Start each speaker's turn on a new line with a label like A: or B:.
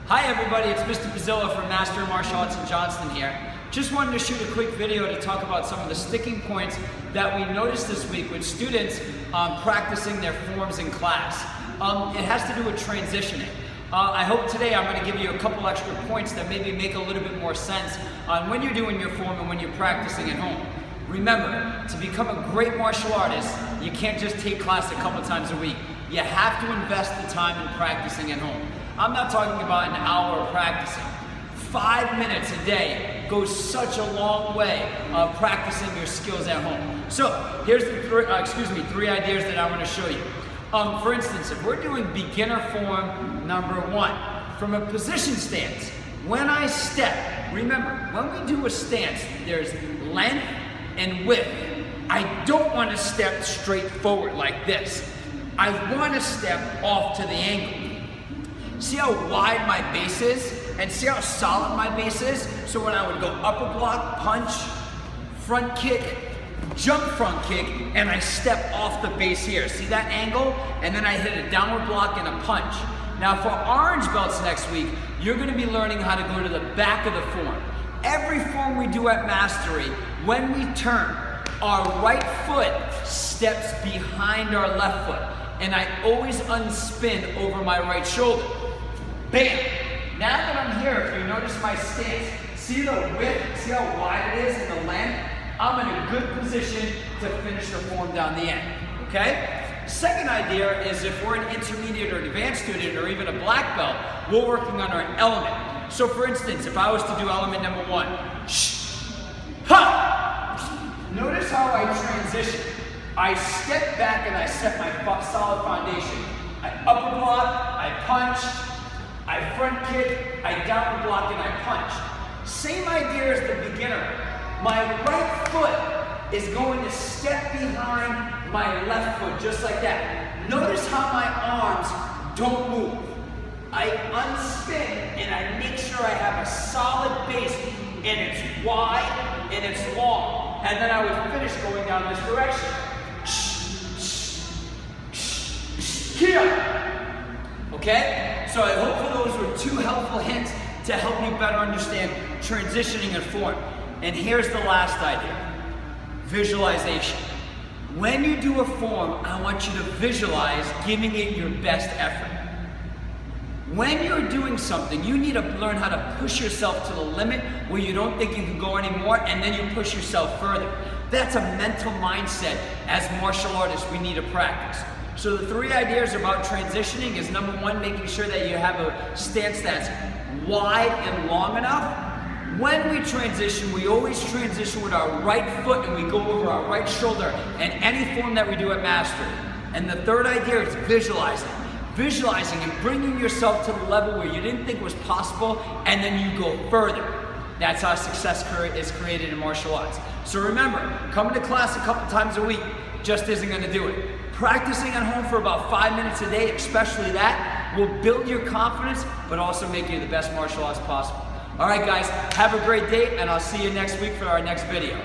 A: Hi everybody, it's Mr. Pizzilla from Master of Martial Arts in Johnston here. Just wanted to shoot a quick video to talk about some of the sticking points that we noticed this week with students practicing their forms in class. It has to do with transitioning. I hope today I'm going to give you a couple extra points that maybe make a little bit more sense on when you're doing your form and when you're practicing at home. Remember, to become a great martial artist, you can't just take class a couple times a week. You have to invest the time in practicing at home. I'm not talking about an hour of practicing. 5 minutes a day goes such a long way of practicing your skills at home. So here's the three ideas that I want to show you. For instance, if we're doing beginner form number 1, from a position stance, when I step, remember, when we do a stance, there's length and width. I don't want to step straight forward like this. I want to step off to the angle. See how wide my base is? And see how solid my base is? So when I would go upper block, punch, front kick, jump front kick, and I step off the base here. See that angle? And then I hit a downward block and a punch. Now for orange belts next week, you're gonna be learning how to go to the back of the form. Every form we do at Mastery, when we turn, our right foot steps behind our left foot. And I always unspin over my right shoulder. Bam! Now that I'm here, if you notice my stance, see the width, see how wide it is and the length? I'm in a good position to finish the form down the end, okay? Second idea is if we're an intermediate or advanced student or even a black belt, we're working on our element. So for instance, if I was to do element number 1, shh, ha! Notice how I transition. I step back and I set my solid foundation. I upper block, I punch, I front kick, I downward block, and I punch. Same idea as the beginner. My right foot is going to step behind my left foot, just like that. Notice how my arms don't move. I unspin and I make sure I have a solid base and it's wide and it's long. And then I would finish going down this direction. Here. Okay? So I hope those were 2 helpful hints to help you better understand transitioning and form. And here's the last idea. Visualization. When you do a form, I want you to visualize giving it your best effort. When you're doing something, you need to learn how to push yourself to the limit where you don't think you can go anymore, and then you push yourself further. That's a mental mindset as martial artists we need to practice. So the 3 ideas about transitioning is number 1, making sure that you have a stance that's wide and long enough. When we transition, we always transition with our right foot and we go over our right shoulder in any form that we do at Mastery. And the 3rd idea is visualizing. Visualizing and bringing yourself to the level where you didn't think was possible, and then you go further. That's how success is created in martial arts. So remember, coming to class a couple times a week just isn't going to do it. Practicing at home for about 5 minutes a day, especially that, will build your confidence, but also make you the best martial artist possible. All right, guys, have a great day, and I'll see you next week for our next video.